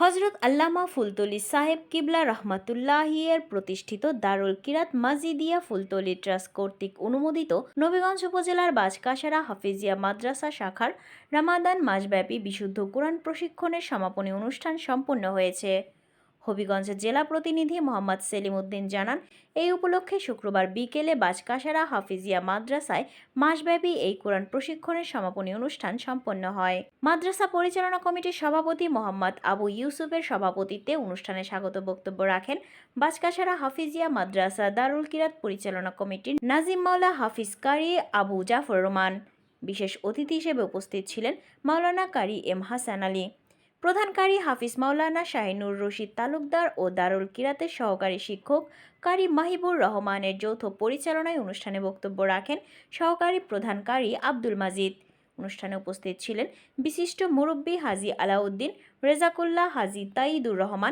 হজরত আল্লামা ফুলতলি সাহেব কিবলা রহমাতুল্লাহিয়ের প্রতিষ্ঠিত দারুল কিরাত মাজিদিয়া ফুলতলি ট্রাস্ট কর্তৃক অনুমোদিত নবীগঞ্জ উপজেলার বাজকাসারা হাফিজিয়া মাদ্রাসা শাখার রামাদান মাসব্যাপী বিশুদ্ধ কোরআন প্রশিক্ষণের সমাপনী অনুষ্ঠান সম্পন্ন হয়েছে। হবিগঞ্জের জেলা প্রতিনিধি মোহাম্মদ সেলিম উদ্দিন জানান, এই উপলক্ষে শুক্রবার বিকেলে বাজকাসারা হাফিজিয়া মাদ্রাসায় মাসব্যাপী এই কোরআন প্রশিক্ষণের সমাপনী অনুষ্ঠান সম্পন্ন হয়। মাদ্রাসা পরিচালনা কমিটির সভাপতি মোহাম্মদ আবু ইউসুফের সভাপতিত্বে অনুষ্ঠানে স্বাগত বক্তব্য রাখেন বাজকাসারা হাফিজিয়া মাদ্রাসা দারুল কিরাত পরিচালনা কমিটির নাজিম মাওলা হাফিজ কারি আবু জাফর রহমান। বিশেষ অতিথি হিসেবে উপস্থিত ছিলেন মাওলানা কারি এম হাসান আলী, প্রধান কারি হাফিজ মাওলানা শাহিনুর রশিদ তালুকদার ও দারুল কিরাতের সহকারী শিক্ষক কারি মাহিবুর রহমানের যৌথ পরিচালনায় অনুষ্ঠানে বক্তব্য রাখেন সহকারী প্রধান কারি আব্দুল মাজিদ। অনুষ্ঠানে উপস্থিত ছিলেন বিশিষ্ট মুরব্বী হাজী আলাউদ্দিন, রেজাকুল্লাহ, হাজী তাইদুর রহমান,